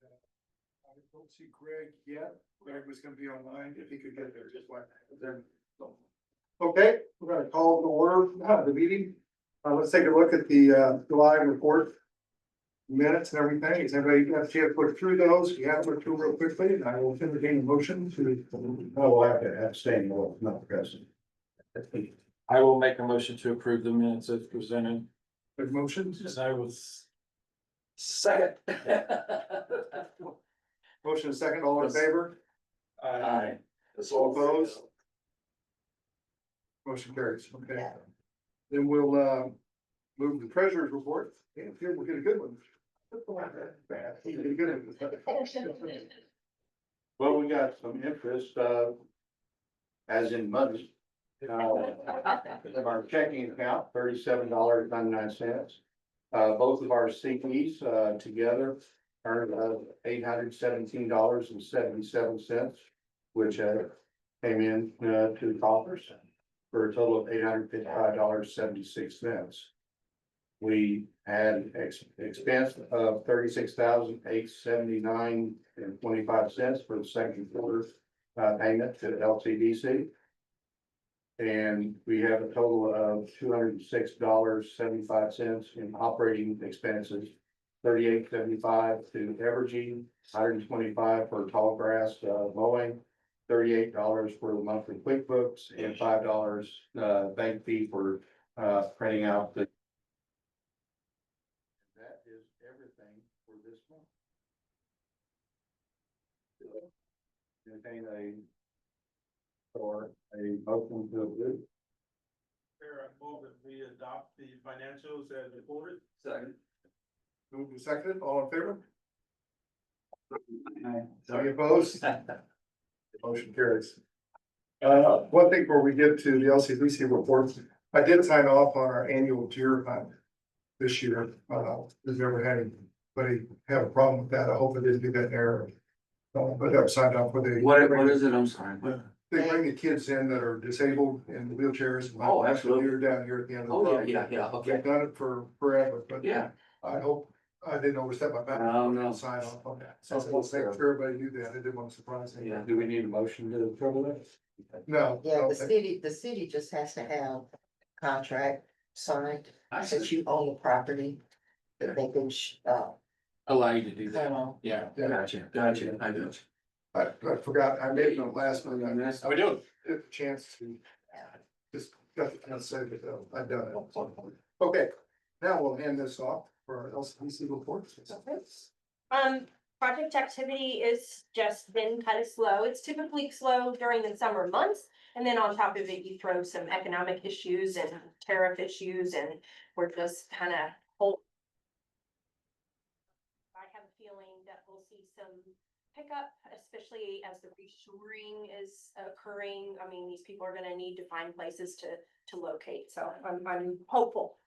I don't see Greg yet. Greg was gonna be online if he could get there, just like then. Okay, we're gonna call to order the meeting. Let's take a look at the July report. Minutes and everything. Has everybody got a chance to look through those? We have to look through real quickly and I will entertain a motion to. I will have to abstain, well, not present. I will make a motion to approve the minutes as presented. Good motions. I was. Second. Motion second, all in favor? Aye. All opposed? Motion carries, okay. Then we'll move to the treasurer's report. And here we'll get a good one. Bad. We'll get a good one. Well, we got some interest, as in money. Of our checking account, $37.99. Both of our CDs, together earned $817.77, which came in to the coffers for a total of $855.76. We had expense of $36,879.25 for the second quarter payment to LCDC. And we have a total of $206.75 in operating expenses, $38.75 to Evergy, $125 for tall grass mowing, $38 for the monthly QuickBooks, and $5 bank fee for printing out the. That is everything for this month. Entertain or a motion to approve. Chair, I move that we adopt the financials as reported. Second. Move to second, all in favor? Any opposed? Motion carries. One thing before we get to the LCPC reports, I did sign off on our annual deer hunt this year. Has never had anybody have a problem with that. I hope I didn't do that in error. But I've signed off for the. What is it? I'm sorry. They bring the kids in that are disabled in wheelchairs. Oh, absolutely. You're down here at the end of the. Oh, property. yeah, okay. They've done it for forever, but. Yeah. I hope, I didn't overstep my bounds. No, no. Sign off on that. So I'll make sure everybody knew that. I didn't want to surprise them. Yeah, do we need a motion to approve it? No. Yeah, no, the city just has to have contract signed, I since you own the property. That they can, Allow you to do that. know, Yeah, Yeah. gotcha, I do. I forgot, I made it the last one, I missed. How we doing? A chance to. Just got to say that I've done it. Okay, now we'll hand this off for our LCPC reports. Project activity is just been kind of slow. It's typically slow during the summer months. And then on top of it, you throw some economic issues and tariff issues, and we're just kind of hold. I have a feeling that we'll see some pickup, especially as the reshoring is occurring. I mean, these people are gonna need to find places to locate, so I'm hopeful.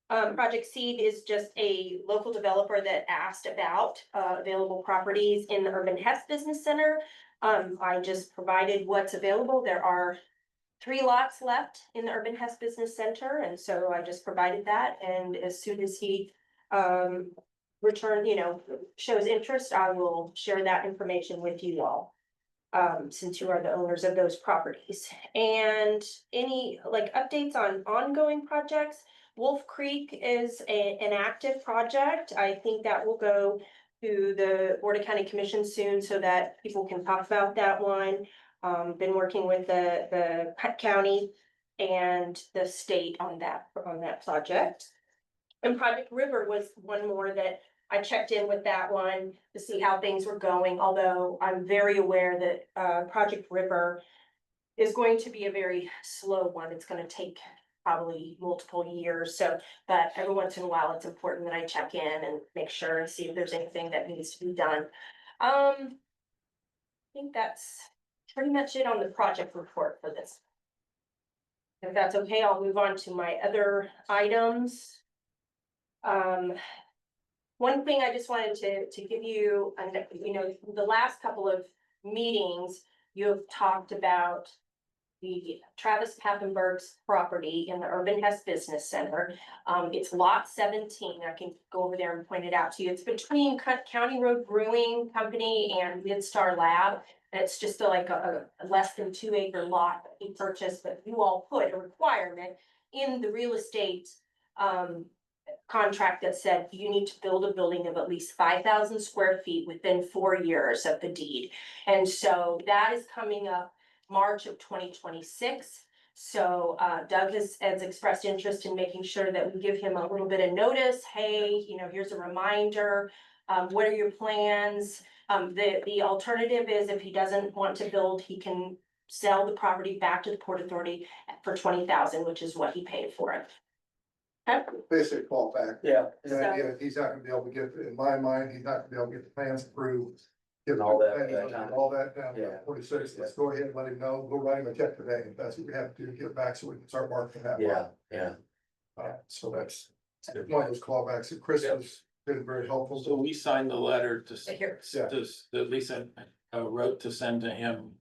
Project Seed is just a local developer that asked about available properties in the Urban Hess Business Center. I just provided what's available. There are 3 lots left in the Urban Hess Business Center, and so I just provided that. And as soon as he shows interest, I will share that information with you all. Since you are the owners of those properties. And any updates on ongoing projects? Wolf Creek is an active project. I think that will go to the Board of County Commission soon so that people can talk about that one. Been working with the county and the state on that project. And Project River was one more that I checked in with that one to see how things were going, although I'm very aware that Project River is going to be a very slow one. It's going to take probably multiple years. So, but every once in a while, it's important that I check in and make sure and see if there's anything that needs to be done. I think that's pretty much it on the project report for this. If that's okay, I'll move on to my other items. One thing I just wanted to give you, the last couple of meetings, you have talked about the Travis Pappenberg's property in the Urban Hess Business Center. It's lot 17. I can go over there and point it out to you. It's between County Road Brewing Company and Midstar Lab. And it's just like a less than 2 acre lot that he purchased, but you all put a requirement in the real estate contract that said you need to build a building of at least 5,000 square feet within 4 years of the deed. And so that is coming up March of 2026. So Doug has expressed interest in making sure that we give him a little bit of notice. Hey, here's a reminder. What are your plans? The alternative is if he doesn't want to build, he can sell the property back to the Port Authority for 20,000, which is what he paid for it. Okay. Basically fall back. Yeah. The idea, he's not gonna be able to get, in my mind, he's not gonna be able to get the plans approved. Get All that the- all that down to Yeah. 46, let's go ahead and let him know, go write him a check today, if that's what we have to do, get back so we can start marking that. Yeah, yeah. So that's one of those clawbacks, and Chris has been very helpful. So we signed the letter to, Here. that Lisa wrote to send to him,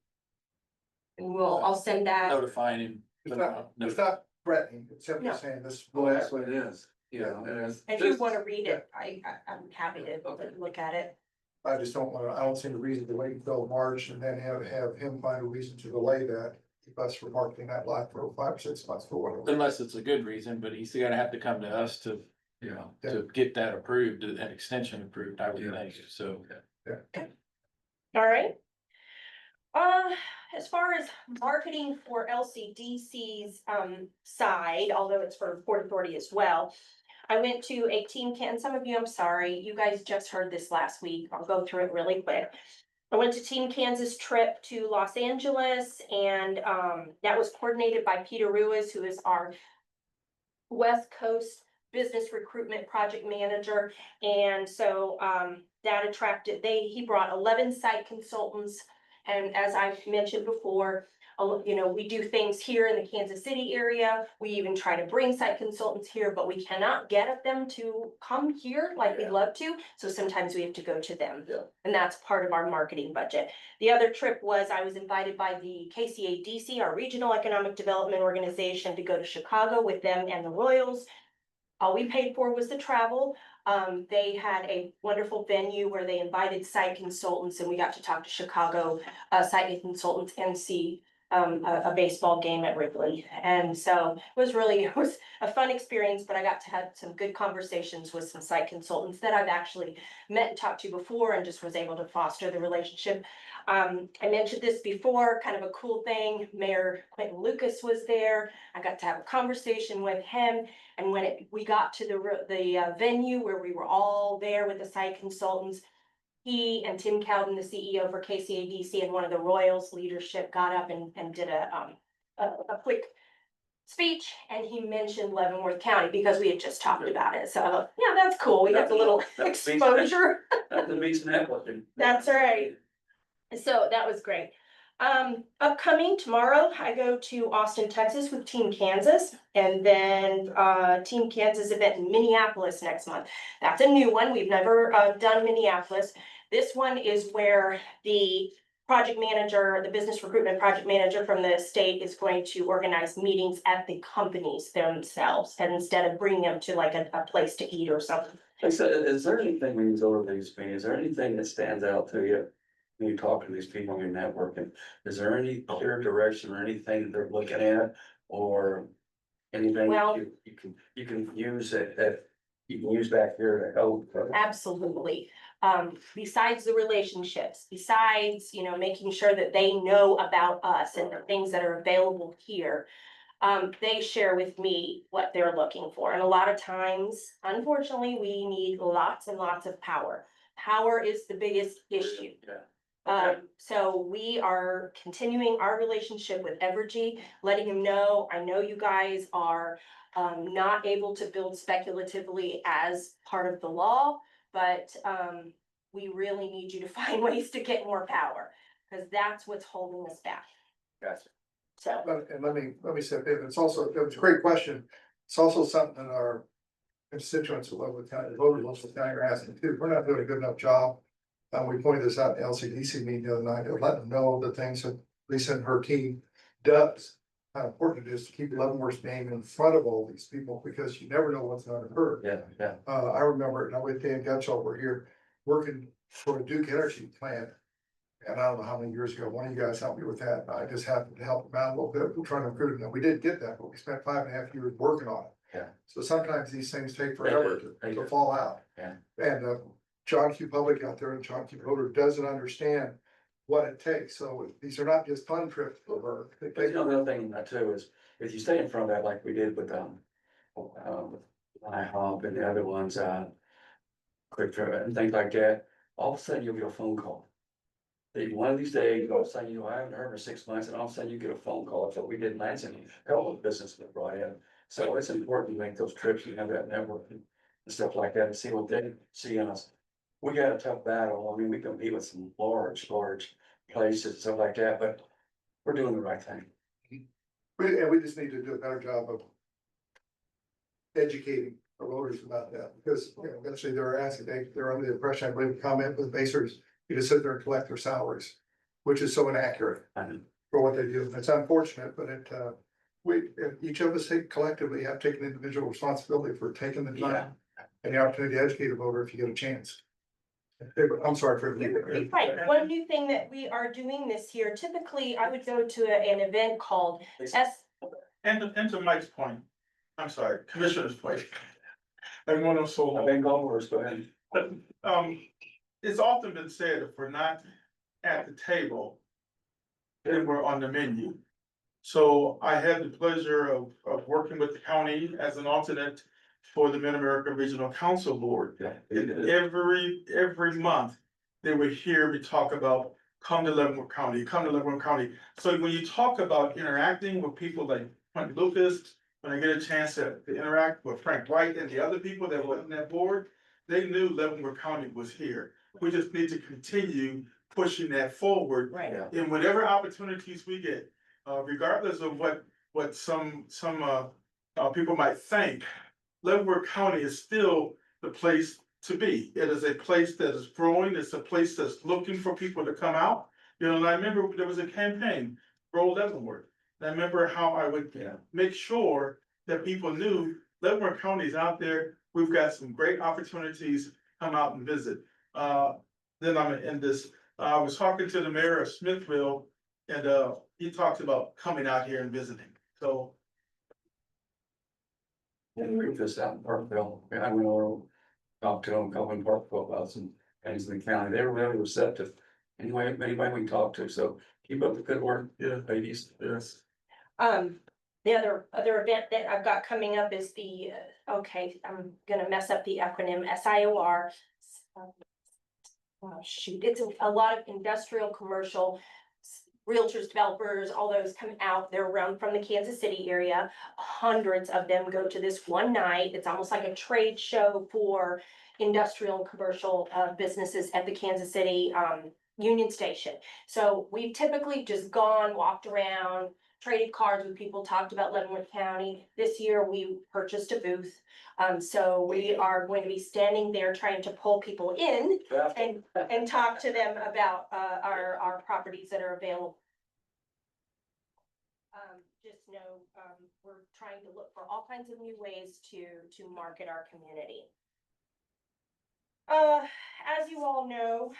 And I'll send that. notifying him. It's not threatening, it's simply No. saying this. Well, that's what it is, If you want to read it, I'm happy to look at it. I just don't wanna, I don't see the reason to wait until March and then have him find a reason to delay that. Keep us from marketing that lot for 5 or 6 months for whatever. Unless it's a good reason, but he's gonna have to come to us to, to get that approved, an extension approved, I would Yeah. think, so. All right. As far as marketing for LCDC's side, although it's for Port Authority as well. I went to a some of you, I'm sorry, you guys just heard this last week. I'll go through it really quick. I went to Team Kansas trip to Los Angeles, and that was coordinated by Peter Ruiz, who is our West Coast business recruitment project manager. And so that attracted, he brought 11 site consultants. And as I've mentioned before, we do things here in the Kansas City area. We even try to bring site consultants here, but we cannot get them to come here like we'd love to. So sometimes we have to go to them. Yeah. And that's part of our marketing budget. The other trip was I was invited by the KCADC, our Regional Economic Development Organization, to go to Chicago with them and the Royals. All we paid for was the travel. They had a wonderful venue where they invited site consultants, and we got to talk to Chicago site consultants and see a baseball game at Wrigley. And so it was a fun experience, but I got to have some good conversations with some site consultants that I've actually met and talked to before and just was able to foster the relationship. I mentioned this before, kind of a cool thing. Mayor Quentin Lucas was there. I got to have a conversation with him. And when we got to the venue where we were all there with the site consultants, he and Tim Cowden, the CEO for KCADC, and one of the Royals leadership got up and did a quick speech, and he mentioned Leavenworth County because we had just talked about it. So I thought, yeah, that's cool. We got a little exposure. That's the beach networking. That's right. So that was great. Upcoming tomorrow, I go to Austin, Texas with Team Kansas, and then Team Kansas event in Minneapolis next month. That's a new one. We've never done Minneapolis. This one is where the project manager, the business recruitment project manager from the state is going to organize meetings at the companies themselves, and instead of bringing them to like a place to eat or something. So is there anything when you go to these meetings, is there anything that stands out to you? When you talk to these people in networking, is there any clear direction or anything that they're looking at or anything Well, you can use that you can use back here to help? absolutely. Besides the relationships, besides, making sure that they know about us and the things that are available here, they share with me what they're looking for. And a lot of times, unfortunately, we need lots and lots of power. Power is the biggest issue. So we are continuing our relationship with Evergy, letting them know, I know you guys are not able to build speculatively as part of the law, but we really need you to find ways to get more power, because that's what's holding us back. Gotcha. So, And let me say, it's a great question. It's also something that our constituents of Leavenworth County, voters of Leavenworth County are asking too. We're not doing a good enough job. We pointed this out in the LCDC meeting the other night, to let them know the things that Lisa and her team does. How important it is to keep Leavenworth's name in front of all these people, because you never know what's gonna occur. Yeah. I remember, and I with Dan Gutschall, we're here working for a Duke Energy plant. And I don't know how many years ago, one of you guys helped me with that. I just happened to help them out a little bit, we're trying to improve it. We did get that, but we spent 5.5 years working on it. Yeah. So sometimes these things take forever They to do. fall out. Yeah. And John Q. Public out there and John Q. Voter doesn't understand what it takes. So these are not just fun trips for her. They But you take- know, the other thing too is, if you stay in front of that like we did with, IHOP and the other ones, Quick Trip and things like that, all of a sudden you'll get a phone call. One of these days, all of a sudden, I haven't heard for 6 months, and all of a sudden you get a phone call. That's what we did in Lansing, all the business that brought in. So it's important to make those trips, you have that network and stuff like that, and see what they see in us. We got a tough battle. I mean, we compete with some large places and stuff like that, but we're doing the right thing. we just need to do a better job of educating our voters about that, because, you know, eventually they're asking, they're under the impression, I believe, comment with basers, you just sit there and collect their salaries, which is so inaccurate And for what they do. It's unfortunate, but each of us collectively have taken individual responsibility for taking the time and the opportunity to educate a voter if you get a chance. I'm sorry for. You're right. One new thing that we are doing this year, typically I would go to an event called And to Mike's point, I'm sorry, Commissioner's point. Everyone else so I've long. been going, go ahead. It's often been said, if we're not at the table, then we're on the menu. So I had the pleasure of working with the county as an alternate for the Mid-America Regional Council Board. Yeah. And every month, they would hear me talk about, come to Leavenworth County, come to Leavenworth County. So when you talk about interacting with people like Frank Lucas, when I get a chance to interact with Frank White and the other people that were on that board, they knew Leavenworth County was here. We just need to continue pushing that forward. Right. Yeah. In whatever opportunities we get, regardless of what some people might think, Leavenworth County is still the place to be. It is a place that is growing. It's a place that's looking for people to come out. You know, and I remember there was a campaign, Grow Leavenworth. And I remember how I would make sure that people knew Leavenworth County is out there. We've got some great opportunities. Come out and visit. Then I'm gonna end this. I was talking to the mayor of Smithville, and he talked about coming out here and visiting. So Yeah, we were just out in Parkville, I went over, talked to them, couple in Parkville about some things in the county, they were really receptive. Anybody we can talk to, so keep up the good work, yeah, ladies. yes. The other event that I've got coming up is the, I'm gonna mess up the acronym, SIOR. Oh, shoot, it's a lot of industrial, commercial, realtors, developers, all those come out. They're around from the Kansas City area. Hundreds of them go to this one night. It's almost like a trade show for industrial and commercial businesses at the Kansas City Union Station. So we've typically just gone, walked around, traded cards with people, talked about Leavenworth County. This year we purchased a booth. So we are going to be standing there trying to pull people in and talk to them about our properties that are available. Just know, we're trying to look for all kinds of new ways to market our community. As you all know,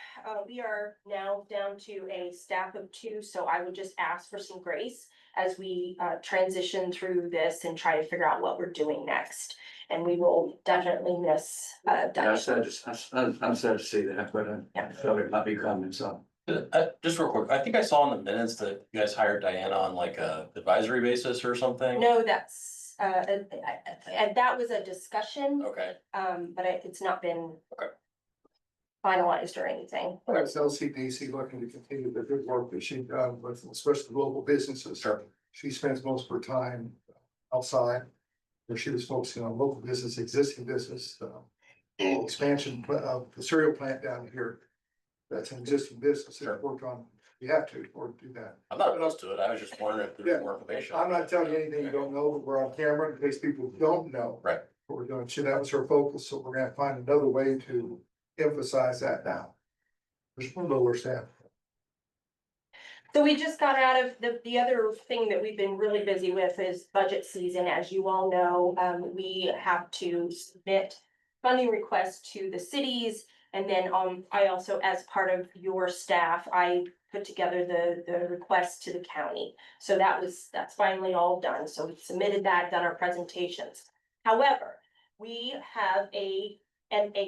we are now down to a staff of 2, so I would just ask for some grace as we transition through this and try to figure out what we're doing next. And we will definitely miss I'm sad to see that, but I felt it might be coming, so. Just real quick, I think I saw in the minutes that you guys hired Diana on like a advisory basis or something. No, that's and that was a discussion, Okay, but it's not been Okay. finalized or anything. It's LCPC looking to continue the good work that she's done with, especially local businesses. Sure. She spends most of her time outside, where she was focusing on local business, existing business, expansion of the cereal plant down here. That's an existing business that worked on, you have to, or do that. I'm not opposed to it. I was just wondering if Yeah. there's more information. I'm not telling you anything you don't know, but we're on camera in case people don't know. Right. What we're doing, so that was her focus, so we're gonna find another way to emphasize that now. There's one lower staff. So we just got out of the other thing that we've been really busy with is budget season. As you all know, we have to submit funding requests to the cities. And then, I also, as part of your staff, I put together the request to the county. So that's finally all done. So we submitted that, done our presentations. However, we have a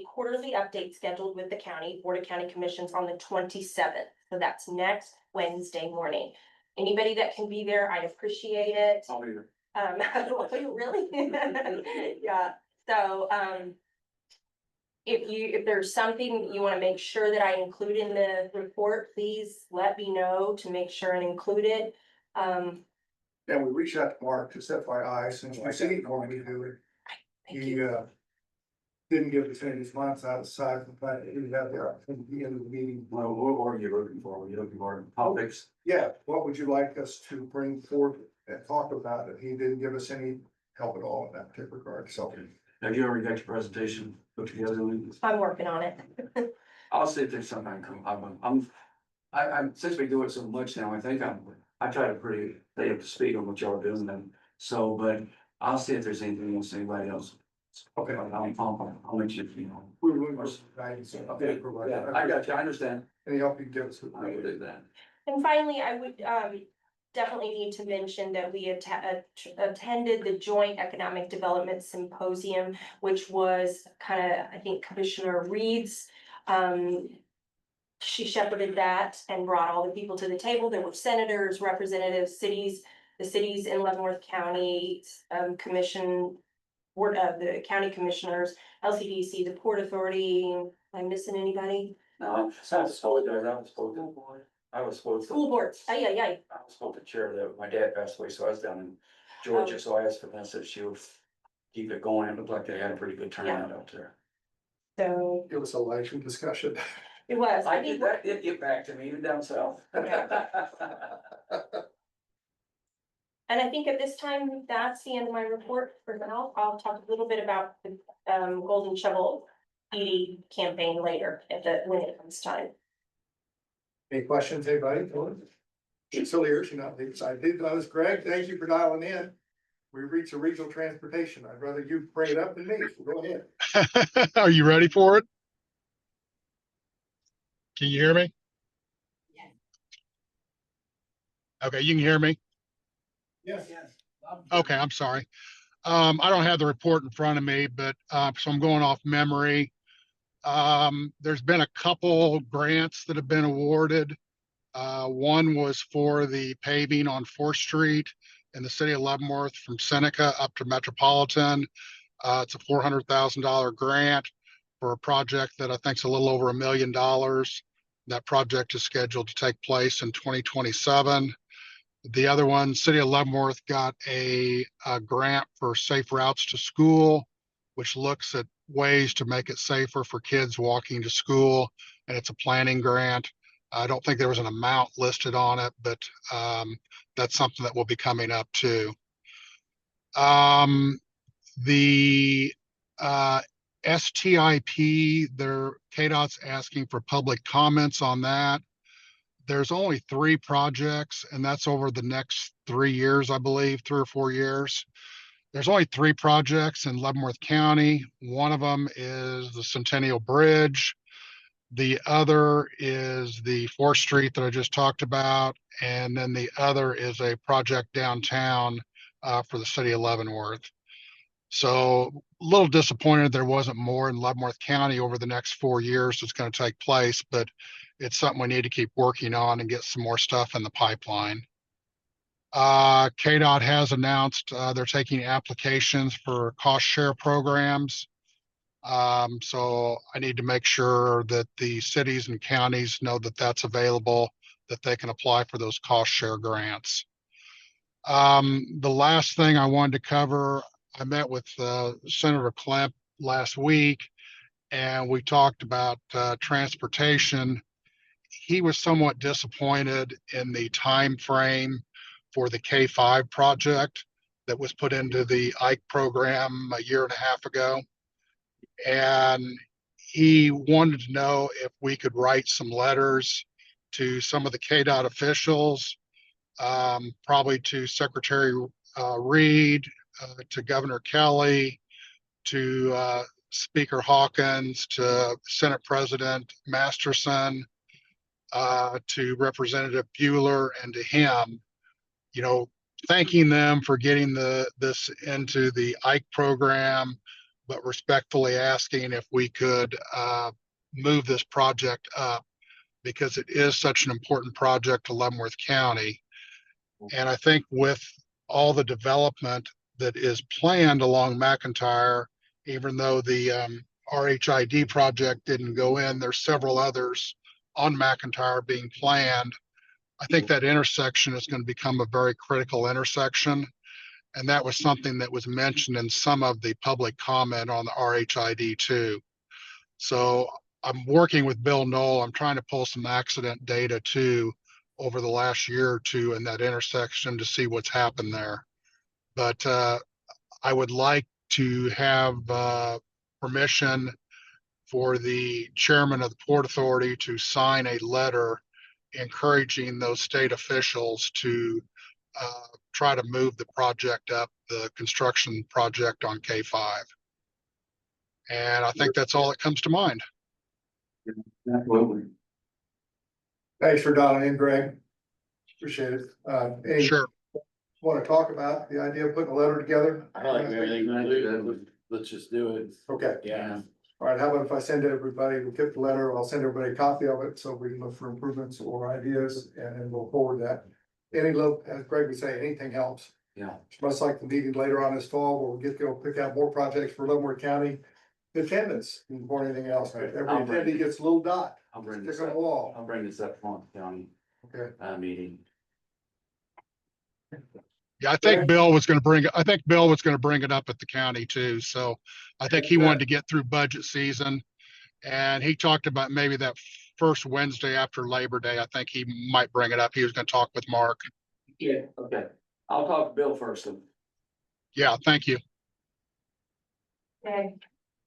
quarterly update scheduled with the county, Board of County Commissions on the 27th. So that's next Wednesday morning. Anybody that can be there, I'd appreciate it. I'll be there. Really? Yeah, so, if there's something you wanna make sure that I include in the report, please let me know to make sure and include it. And we reached out to Mark, just FYI, since we see going to do it. Thank He, you. didn't give us any response outside from the fact that he had there at the end of the meeting. Well, what are you looking for? Are you looking for topics? Yeah, what would you like us to bring forward and talk about it? He didn't give us any help at all in that particular regard, so. Have you already got your presentation put together? I'm working on it. I'll see if there's something I can come, I'm, since we do it so much now, I try to pretty stay up to speed on what y'all are doing and so, but I'll see if there's anything else, anybody else. Okay. I'll let you, you know. We will, guidance. Okay, yeah, I got you, I understand. Any help you can give us? I will do that. And finally, I would definitely need to mention that we attended the Joint Economic Development Symposium, which was kind of, I think Commissioner Reed's. She shepherded that and brought all the people to the table. There were senators, representatives, cities, the cities in Leavenworth County, commission, board of the county commissioners, LCDC, the Port Authority. Am I missing anybody? No, I was supposed to, School boards. Ay, ay, ay. I was supposed to chair that, my dad passed away, so I was down in Georgia, so I asked Vanessa if she would keep it going. It looked like they had a pretty good turnout out there. So It was a election discussion. it was. I did, that did get back to me, even down south. And I think at this time, that's the end of my report for now. I'll talk a little bit about the Golden Shovel ED campaign later when it comes time. Any questions, anybody? She's still here, she's not excited. That was Greg, thank you for dialing in. We reached a regional transportation. I'd rather you bring it up than me, so go ahead. Are you ready for it? Can you hear me? Okay, you can hear me? Yes. Okay, I'm sorry. I don't have the report in front of me, but so I'm going off memory. There's been a couple grants that have been awarded. One was for the paving on 4th Street in the city of Leavenworth from Seneca up to Metropolitan. It's a $400,000 grant for a project that I think is a little over $1 million. That project is scheduled to take place in 2027. The other one, City of Leavenworth got a grant for safe routes to school, which looks at ways to make it safer for kids walking to school. And it's a planning grant. I don't think there was an amount listed on it, but that's something that will be coming up too. The STIP, KDOT's asking for public comments on that. There's only 3 projects, and that's over the next 3 years, I believe, 3 or 4 years. There's only 3 projects in Leavenworth County. One of them is the Centennial Bridge. The other is the 4th Street that I just talked about. And then the other is a project downtown for the city of Leavenworth. So a little disappointed there wasn't more in Leavenworth County over the next 4 years that's going to take place, but it's something we need to keep working on and get some more stuff in the pipeline. KDOT has announced they're taking applications for cost share programs. So I need to make sure that the cities and counties know that that's available, that they can apply for those cost share grants. The last thing I wanted to cover, I met with Senator Klemp last week, and we talked about transportation. He was somewhat disappointed in the time frame for the K-5 project that was put into the Ike program a year and a half ago. And he wanted to know if we could write some letters to some of the KDOT officials, probably to Secretary Reed, to Governor Kelly, to Speaker Hawkins, to Senate President Masterson, to Representative Bueller, and to him, you know, thanking them for getting this into the Ike program, but respectfully asking if we could move this project up because it is such an important project to Leavenworth County. And I think with all the development that is planned along McIntyre, even though the RHID project didn't go in, there's several others on McIntyre being planned. I think that intersection is going to become a very critical intersection. And that was something that was mentioned in some of the public comment on the RHID too. So I'm working with Bill Knoll. I'm trying to pull some accident data too over the last year or two in that intersection to see what's happened there. But I would like to have permission for the chairman of the Port Authority to sign a letter encouraging those state officials to try to move the project up, the construction project on K5. And I think that's all that comes to mind. Absolutely. Thanks for dialing in, Greg. Appreciate it. Any Sure. want to talk about the idea of putting a letter together? I don't think we have anything to do. Let's just do it. Okay. Yeah. All right, how about if I send everybody, we'll get the letter, I'll send everybody a copy of it, so we can look for improvements or ideas, and then we'll forward that. Any little, as Greg would say, anything helps. Yeah. It's much like the meeting later on this fall, where we'll go pick out more projects for Leavenworth County. Attendance, more than anything else, every I'll bring attendee it. gets a little dot, I'll bring stick this on the up. wall. I'll bring this up on the county Okay. meeting. Yeah, I think Bill was going to bring it up at the county too. So I think he wanted to get through budget season. And he talked about maybe that first Wednesday after Labor Day. I think he might bring it up. He was going to talk with Mark. Yeah, okay. I'll talk to Bill first. Then. Yeah, thank you. Okay.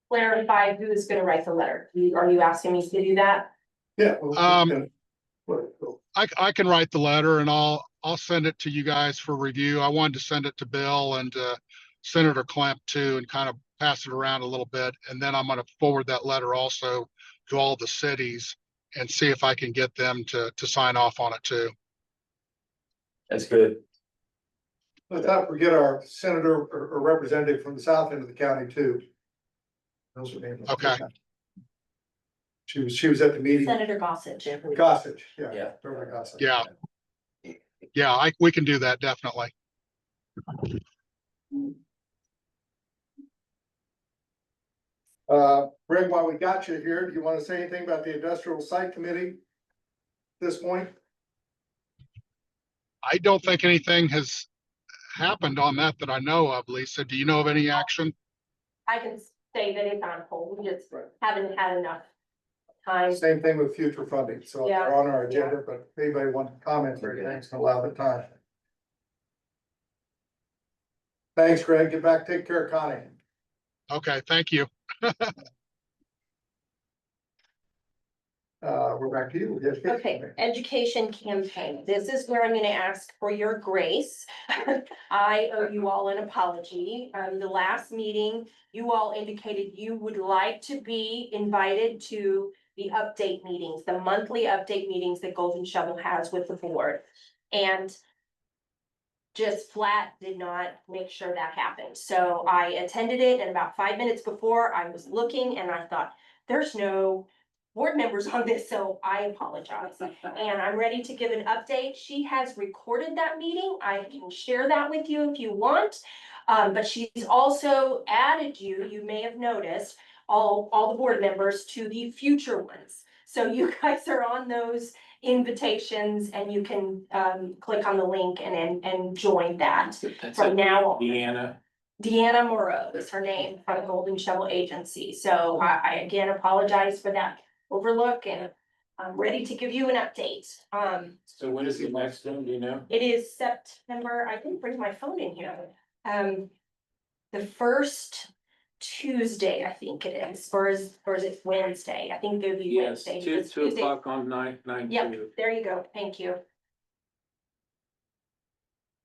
Clarify who is gonna write the letter. Are you asking me to do that? Yeah. I can write the letter and I'll send it to you guys for review. I wanted to send it to Bill and Senator Clemp too, and kind of pass it around a little bit. And then I'm going to forward that letter also to all the cities and see if I can get them to sign off on it too. That's good. Let's not forget our senator or representative from the south end of the county too. Those are names. Okay. She was at the meeting. Senator Gossage. Gossage, yeah. Yeah. Beverly Gossage. Yeah. Yeah, we can do that definitely. Greg, while we got you here, do you want to say anything about the industrial site committee at this point? I don't think anything has happened on that I know of, Lisa. Do you know of any action? I can say that it's on hold. We just haven't had enough time. Same thing with future funding, so Yeah. they're on our agenda, but if anybody wants to comment or anything, it's allow the time. Thanks, Greg. Get back, take care of Connie. Okay, thank you. We're back to you. Yes, yes. Okay, education campaign. This is where I'm gonna ask for your grace. I owe you all an apology. The last meeting, you all indicated you would like to be invited to the update meetings, the monthly update meetings that Golden Shovel has with the board. And just flat did not make sure that happened. So I attended it, and about 5 minutes before I was looking and I thought, there's no board members on this, so I apologize. And I'm ready to give an update. She has recorded that meeting. I can share that with you if you want. But she's also added you may have noticed, all the board members to the future ones. So you guys are on those invitations and you can click on the link and join that from now on. Deanna Moreau is her name from the Golden Shovel Agency. So I again apologize for that overlook, and I'm ready to give you an update. So when is the next one, do you know? It is September, I didn't bring my phone in here. The first Tuesday, I think it is, or is it Wednesday? I think it'll be Yes, Wednesday. two, It's 2 Tuesday. o'clock on 9/9. Yep, there you go. Thank you.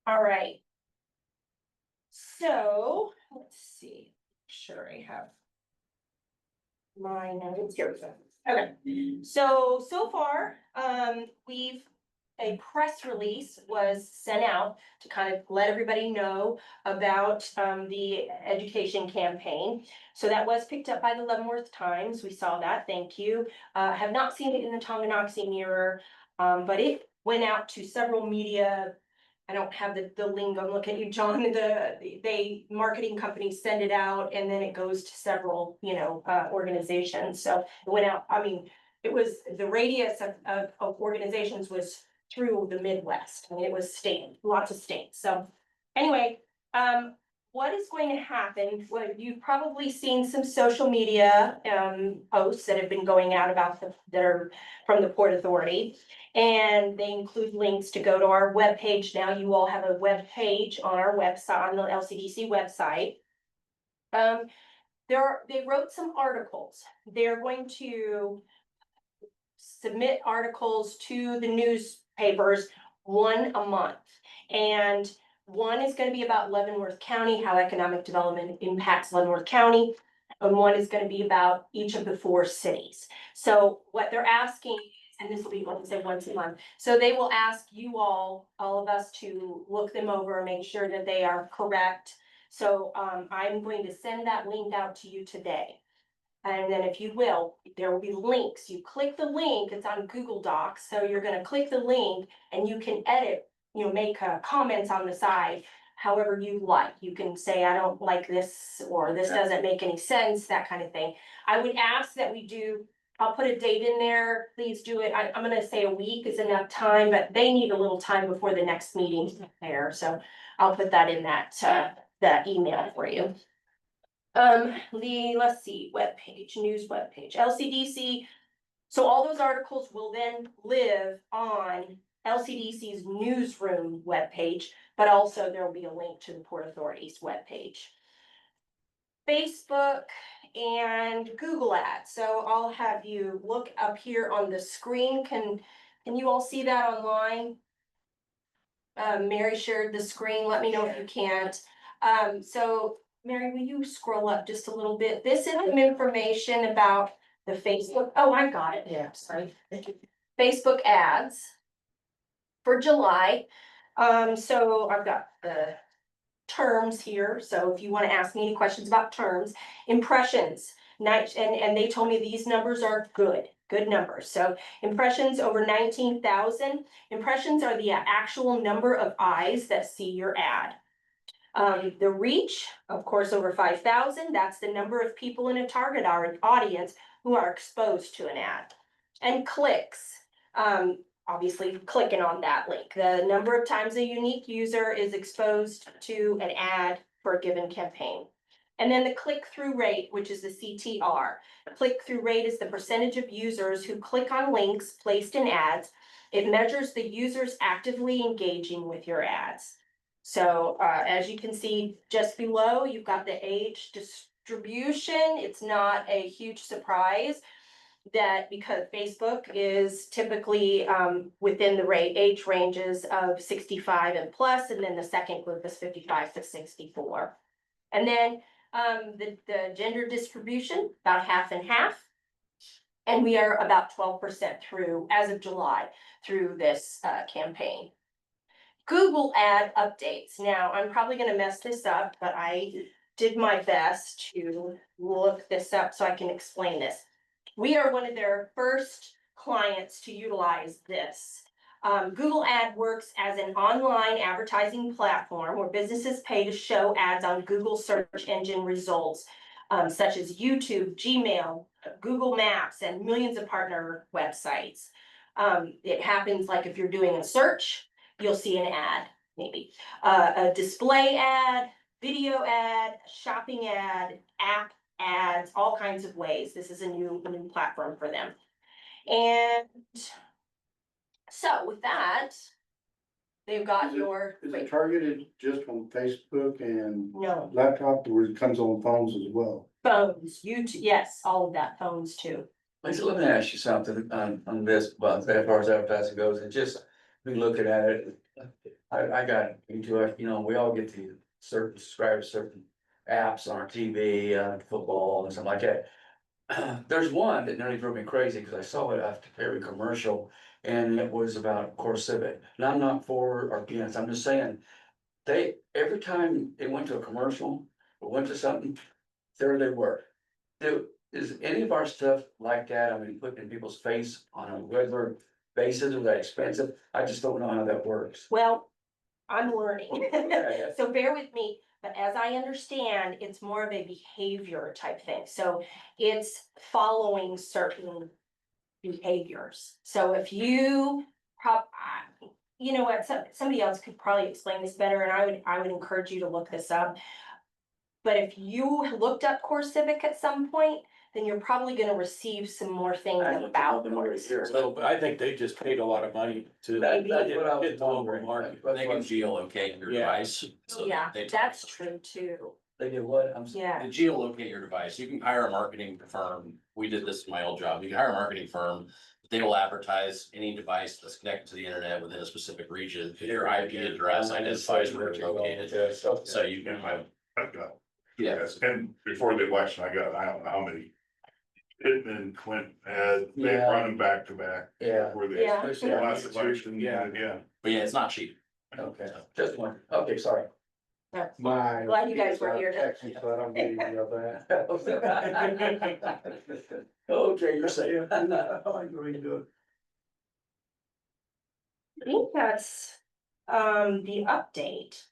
All right. So, let's see, sure I have my notes here. Okay, so far, a press release was sent out to kind of let everybody know about, the education campaign. So that was picked up by the Leavenworth Times. We saw that, thank you. Have not seen it in the Tonganoxie Mirror, but it went out to several media. I don't have the link, I'm looking at you, John, they marketing companies send it out and then it goes to several, organizations, so it went out, I mean, it was, the radius of organizations was through the Midwest, I mean, it was lots of states, so. Anyway, what is going to happen, well, you've probably seen some social media, posts that have been going out about that are from the Port Authority. And they include links to go to our webpage. Now you all have a web page on our website, on the LCDC website. They wrote some articles. They're going to submit articles to the newspapers, one a month. And one is going to be about Leavenworth County, how economic development impacts Leavenworth County. And one is going to be about each of the 4 cities. So what they're asking, and this will be, like I said, once a month. So they will ask you all of us to look them over and make sure that they are correct. So I'm going to send that link out to you today. And then if you will, there will be links. You click the link, it's on Google Docs. So you're gonna click the link and you can edit, make comments on the side, however you like. You can say, I don't like this, or this doesn't make any sense, that kind of thing. I would ask that we do, I'll put a date in there, please do it. I'm gonna say a week is enough time, but they need a little time before the next meeting there. So I'll put that in that email for you. Let's see, news webpage, LCDC. So all those articles will then live on LCDC's newsroom webpage, but also there will be a link to the Port Authority's webpage. Facebook and Google Ads. So I'll have you look up here on the screen. Can you all see that online? Mary shared the screen. Let me know if you can't. So Mary, will you scroll up just a little bit? This is some information about the Facebook. Oh, I got it. Yeah, sorry. Facebook ads for July. So I've got the terms here. So if you want to ask me any questions about terms, impressions, and they told me these numbers are good numbers. So impressions over 19,000. Impressions are the actual number of eyes that see your ad. The reach, of course, over 5,000, that's the number of people in a target audience who are exposed to an ad. And clicks, obviously clicking on that link. The number of times a unique user is exposed to an ad for a given campaign. And then the click-through rate, which is the CTR. Click-through rate is the percentage of users who click on links placed in ads. It measures the users actively engaging with your ads. So as you can see just below, you've got the age distribution. It's not a huge surprise that because Facebook is typically within the age ranges of 65 and plus, and then the second group is 55 to 64. And then the gender distribution, about half and half. And we are about 12% through, as of July, through this campaign. Google ad updates. Now, I'm probably going to mess this up, but I did my best to look this up so I can explain this. We are one of their first clients to utilize this. Google Ad works as an online advertising platform where businesses pay to show ads on Google search engine results, such as YouTube, Gmail, Google Maps, and millions of partner websites. It happens like if you're doing a search, you'll see an ad, maybe a display ad, video ad, shopping ad, app ads, all kinds of ways. This is a new platform for them. And so with that, they've got Is it- your, Is it wait, targeted just on Facebook and no, laptop, or it comes on phones as well? phones, YouTube, yes, all of that, phones too. Lisa, let me ask you something on this, but as far as advertising goes, it just, me looking at it. I got into, you know, we all get to certain, subscribe to certain apps on our TV, football and stuff like that. There's one that nearly drove me crazy because I saw it after every commercial and it was about CoreCivic. And I'm not for or against, I'm just saying, every time it went to a commercial or went to something, there they were. Is any of our stuff like that? I mean, putting in people's face on a regular basis, is that expensive? I just don't know how that works. Well, I'm learning, yeah. so bear with me, but as I understand, it's more of a behavior type thing, so it's following certain behaviors. So if you you know what, somebody else could probably explain this better, and I would encourage you to look this up. But if you looked up Core Civic at some point, then you're probably gonna receive some more things about Core Civic. So, but I think they just paid a lot of money to. Maybe. That's what I was Get the local wondering. market. They can geolocate your Yeah. device. so Yeah, they- that's true too, They did what? I'm sorry. yeah. To geolocate your device, you can hire a marketing firm. We did this in my old job. You can hire a marketing firm. They will advertise any device that's connected to the internet within a specific region. Your IP address identifies where it's located. So you can have, I've got, yeah, yes, and before the election, I don't know how many. Pittman, Quint, they Yeah. run them back to back. Yeah. Before the Yeah. last election, yeah. but yeah, it's not cheap. Okay, just one. Okay, sorry. My. Glad you guys were here to- Text me, so I don't get any of that. Okay, you're saying. I'm going to do it. I think that's, the update.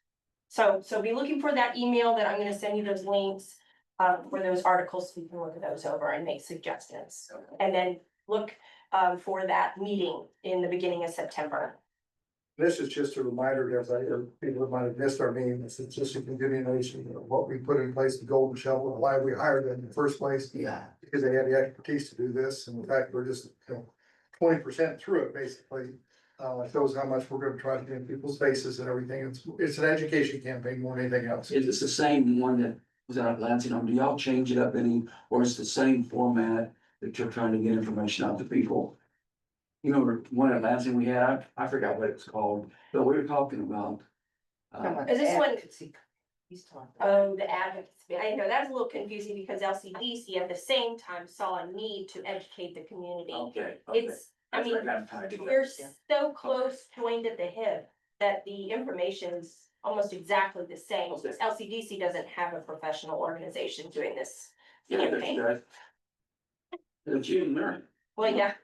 So be looking for that email that I'm gonna send you those links, for those articles, so you can look at those over and make suggestions. And then look, for that meeting in the beginning of September. This is just a reminder to everybody, or people that might have missed our meeting, this is just a continuation of what we put in place, the golden shovel, and why we hired them in the first place. Yeah. Because they had the expertise to do this, and in fact, we're just, 20% through it, basically. It shows how much we're gonna try to get in people's faces and everything, it's an education campaign more than anything else. Is this the same one that was out at Lansing? Do y'all change it up any, or is it the same format that you're trying to get information out to people? You know, one at Lansing we had, I forgot what it's called, but we were talking about. Is this one- Advocacy. He's talking. Oh, the advocacy, I know that's a little confusing because LCDC at the same time saw a need to educate the community. Okay. It's, I mean, you're so close, joined at the hip, that the information's almost exactly the same. Okay. LCDC doesn't have a professional organization doing this Yeah, that's campaign. good. It's you and Mary. Well, yeah.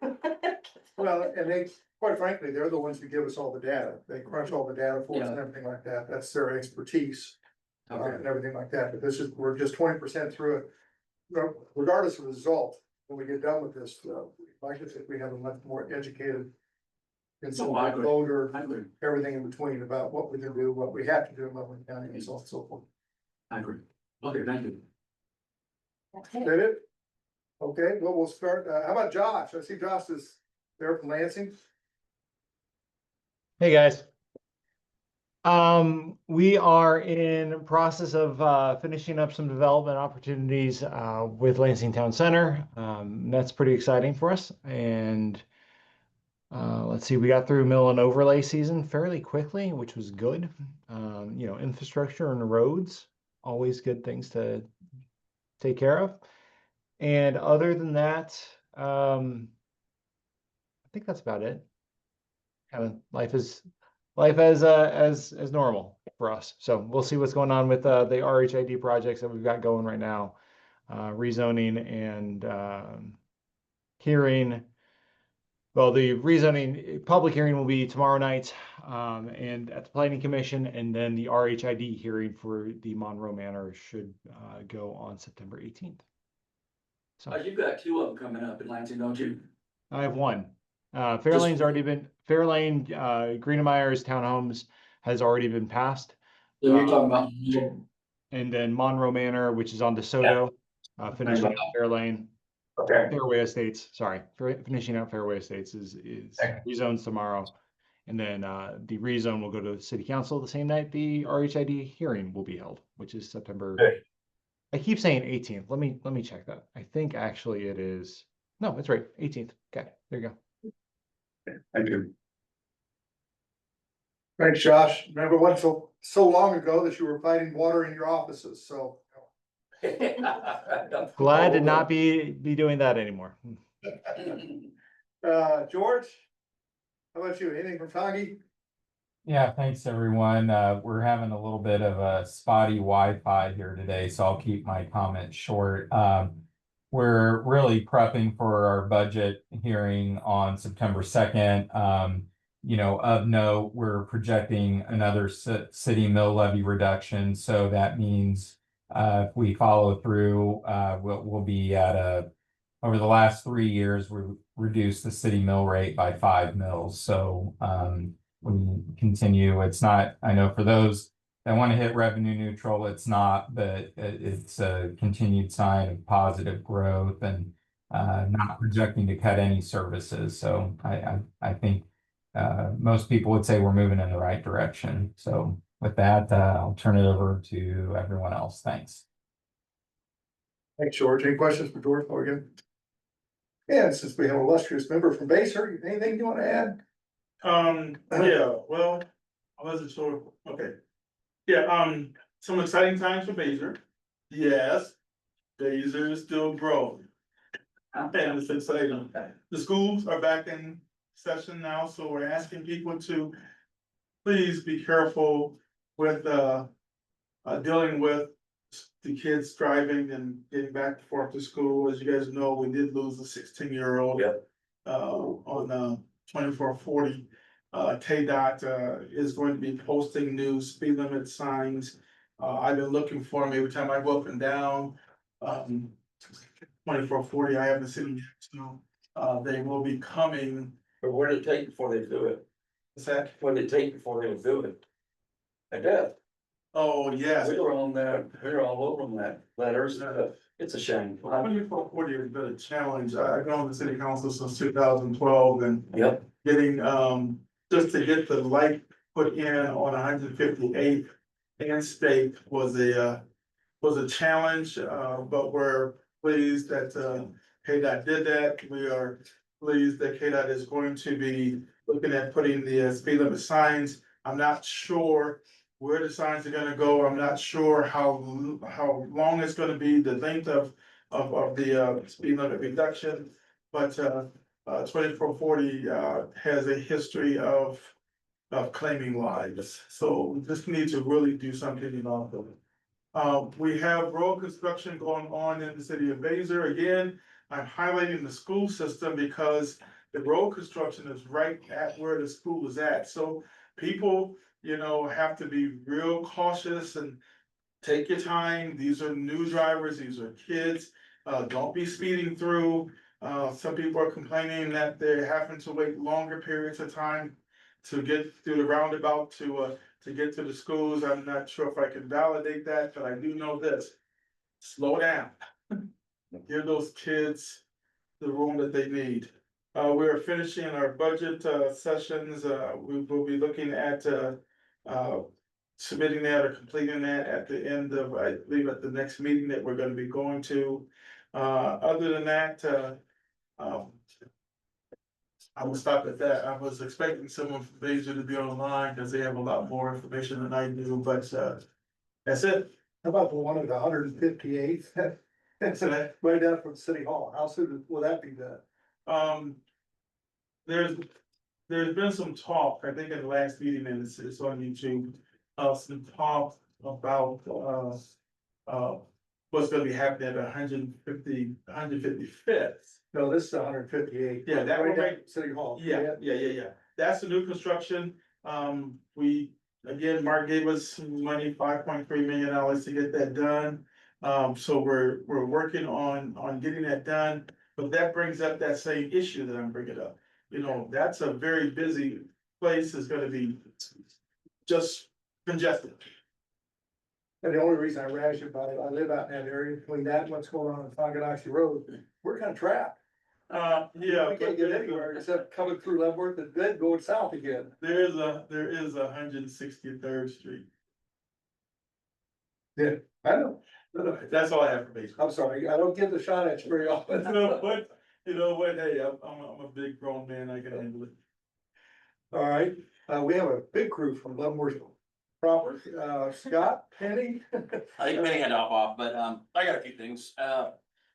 Well, and they, quite frankly, they're the ones who give us all the data, they crunch all the data for us and everything like that, that's their expertise. And everything like that, but we're just 20% through it. Regardless of the result, when we get done with this, like I said, we have a much more educated. And Oh, I agree. voter, I agree. everything in between about what we can do, what we have to do in Lebanon County and so on and so forth. I agree. Okay, thank you. Is that it? Okay, well, we'll start, how about Josh? I see Josh is there from Lansing. Hey, guys. We are in process of finishing up some development opportunities with Lansing Town Center. That's pretty exciting for us. And let's see, we got through mill and overlay season fairly quickly, which was good. You know, infrastructure and roads, always good things to take care of. And other than that, I think that's about it. Kind of life as normal for us. So we'll see what's going on with the RHID projects that we've got going right now, rezoning and hearing. Well, the rezoning public hearing will be tomorrow night, and at the Planning Commission, and then the RHID hearing for the Monroe Manor should go on September 18th. So You've got two of them coming up in Lansing, don't you? I have one. Fairlane's already been, Fairlane, Greenemeyer's Townhomes has already been passed. So you're talking about. And then Monroe Manor, which is on DeSoto, finishing out Fairlane. Okay. Fairway Estates, sorry, finishing out Fairway Estates is rezones tomorrow. And then the rezone will go to the city council the same night the RHID hearing will be held, which is September. Okay. I keep saying 18th. Let me check that. I think actually it is. No, it's right. 18th. Okay, there you go. Thank you. Thanks, Josh. Remember what so long ago that you were fighting water in your offices, so. Glad to not be doing that anymore. George? How about you? Anything from Foggy? Yeah, thanks everyone. We're having a little bit of a spotty Wi-Fi here today, so I'll keep my comments short. We're really prepping for our budget hearing on September 2nd. You know, of note, we're projecting another city mill levy reduction. So that means if we follow through, we'll be at over the last 3 years, we reduced the city mill rate by 5 mills. So we continue. It's not, I know for those that want to hit revenue neutral, it's not, but it's a continued sign of positive growth and not projecting to cut any services. So I think most people would say we're moving in the right direction. So with that, I'll turn it over to everyone else. Thanks. Thanks, George. Any questions for George Morgan? Yeah, since we have an illustrious member from Baser, anything you want to add? Yeah, well, I wasn't sure, okay. Yeah, some exciting times for Baser. Yes, Baser is still growing. And it's exciting. The schools are back in session now, so we're asking people to please be careful with, dealing with the kids driving and getting back and forth to school. As you guys know, we did lose a 16-year-old. Yep. On 2440. KDOT is going to be posting new speed limit signs. I've been looking for them every time I go up and down. 2440, I haven't seen them yet, so they will be coming. But what did it take before they do it? What's that? What did it take before they do it? I did. Oh, yes. We were on that, we were all over on that letters. It's a shame. 2440 has been a challenge. I've been on the city council since 2012 and Yep. getting, just to get the light put in on 158th and State was a challenge, but we're pleased that, KDOT did that. We are pleased that KDOT is going to be looking at putting the speed limit signs. I'm not sure where the signs are gonna go. I'm not sure how long it's gonna be, the length of the speed limit reduction. But 2440 has a history of claiming lives, so we just need to really do something about it. We have road construction going on in the city of Baser. Again, I'm highlighting the school system because the road construction is right at where the school is at. So people, you know, have to be real cautious and take your time. These are new drivers, these are kids. Don't be speeding through. Some people are complaining that they're having to wait longer periods of time to get through the roundabout to get to the schools. I'm not sure if I can validate that, but I do know this. Slow down. Give those kids the room that they need. We're finishing our budget sessions. We will be looking at submitting that or completing that at the end of, I believe, at the next meeting that we're gonna be going to. Other than that, I will stop at that. I was expecting someone from Baser to be online because they have a lot more information than I do, but that's it. How about the one at 158th? That's right down from City Hall. How soon will that be done? There's been some talk, I think in the last meeting, and it's on YouTube, some talk about what's gonna be happening at 155th. No, this is 158th. Yeah, that Right one down right. from City Hall. Yeah. That's the new construction. Again, Mark gave us some money, $5.3 million to get that done. So we're working on getting that done, but that brings up that same issue that I'm bringing up. You know, that's a very busy place. It's gonna be just congested. And the only reason I rash about it, I live out in that area between that and what's going on Tonganoxie Road. We're kind of trapped. Yeah. We can't get anywhere except coming through Leavenworth and then going south again. There is a 163rd Street. Yeah, I know. That's all I have for baseball. I'm sorry, I don't get the shot at you very often. You know what, hey, I'm a big grown man, I can handle it. All right, we have a big crew from Leavenworth proper, Scott, Penny. I think many had to hop off, but I got a few things.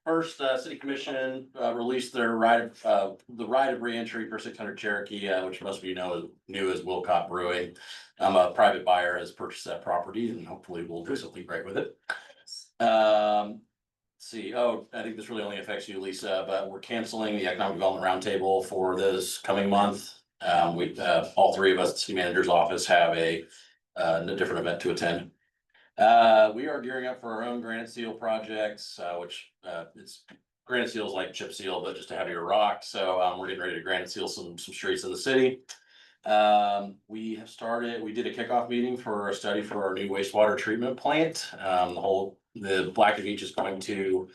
First, city commission released their the right of reentry for 600 Cherokee, which most of you know knew as Wilcott Brewing. A private buyer has purchased that property and hopefully we'll do something great with it. Let's see, I think this really only affects you, Lisa, but we're canceling the economic development roundtable for this coming month. We all three of us at the city manager's office have a different event to attend. We are gearing up for our own granite seal projects, which it's granite seal is like chip seal, but just a heavier rock. So we're getting ready to granite seal some streets in the city. We did a kickoff meeting for a study for our new wastewater treatment plant. The Black Beach is going to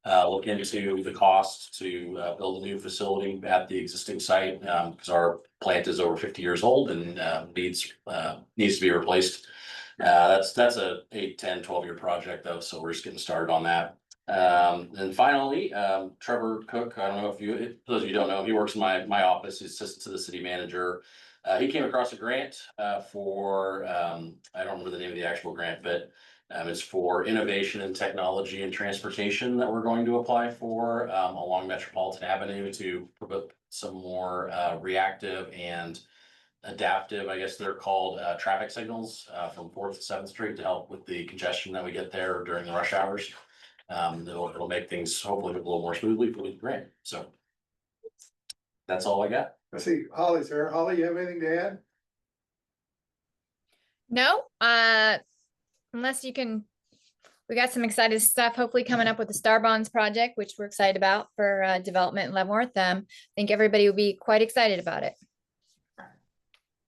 look into the cost to build a new facility at the existing site because our plant is over 50 years old and needs to be replaced. That's a 8, 10, 12-year project though, so we're just getting started on that. And finally, Trevor Cook, I don't know if those of you don't know, he works in my office, he's assistant to the city manager. He came across a grant for, I don't remember the name of the actual grant, but it's for innovation and technology and transportation that we're going to apply for along Metropolitan Avenue to put some more reactive and adaptive, I guess they're called, traffic signals from 4th to 7th Street to help with the congestion that we get there during the rush hours. It'll make things hopefully a little more smoothly for the grant. So that's all I got. I see Holly's here. Holly, you have anything to add? No, unless you can, we got some excited stuff hopefully coming up with the Star Bonds project, which we're excited about for development in Leavenworth. I think everybody will be quite excited about it.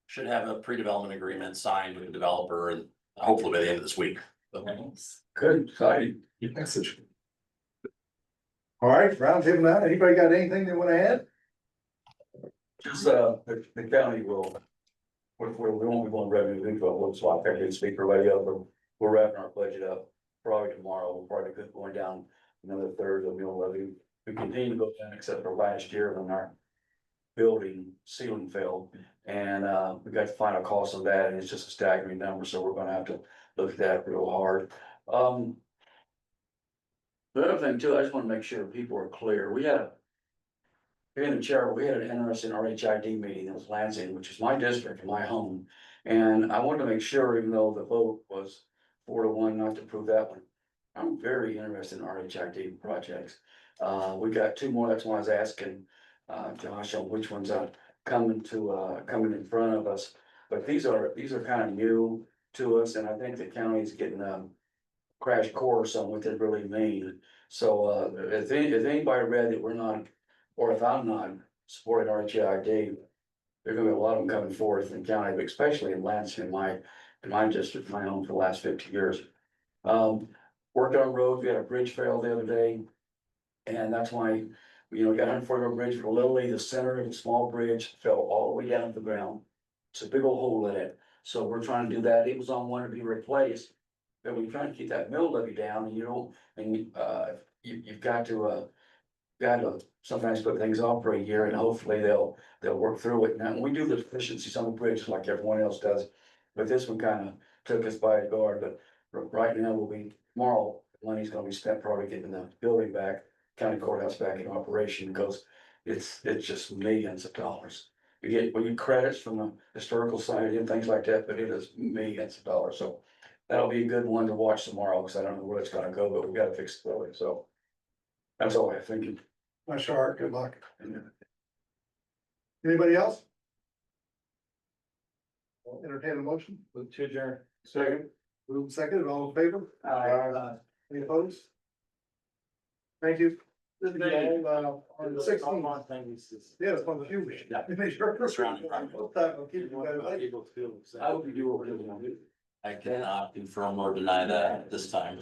Should have a pre-development agreement signed with the developer and hopefully by the end of this week. Good, exciting. Message. All right, round table now. Anybody got anything they want to add? Just, the county will, we won't be going revenue neutral, we'll swap every speaker radio, but we're wrapping our budget up. Probably tomorrow, we'll probably be going down another third of the mill levy. We continue to go down except for last year when our building ceiling fell. And we got the final cost of that, and it's just a staggering number, so we're gonna have to look at that real hard. The other thing too, I just wanna make sure people are clear, we had in the chair, we had an interesting RHID meeting in Lansing, which is my district, my home. And I wanted to make sure, even though the vote was 4-1 not to approve that one, I'm very interested in RHID projects. We got 2 more, that's why I was asking Josh on which ones are coming in front of us. But these are kind of new to us, and I think the county's getting crash course on what they really mean. So if anybody read that we're not, or if I'm not supporting RHID, there's gonna be a lot of them coming forth in the county, but especially in Lansing, in my district, my home for the last 50 years. Worked on roads, we had a bridge fail the other day. And that's why, we got 140 bridge for literally the center of a small bridge fell all the way down to the ground. It's a big old hole in it. So we're trying to do that. It was on one to be replaced. But we're trying to keep that mill levy down and you've got to sometimes put things off for a year and hopefully they'll work through it. Now, we do the efficiencies on the bridges like everyone else does. But this one kind of took us by guard, but right now tomorrow, money's gonna be spent probably getting the building back, county courthouse back in operation, because it's just millions of dollars. We get credits from the historical society and things like that, but it is millions of dollars, so that'll be a good one to watch tomorrow, because I don't know where it's gonna go, but we gotta fix the building, so. That's all I think. My shark, good luck. Anybody else? I'll entertain a motion. Move to adjourn. Second. Move second, all in favor? Any opposed? Thank you. This is on the 16th. Yeah, it's on the few. Make sure. Surrounding property. I'll keep you guys. I hope you do what we want to do. I cannot confirm or deny that at this time.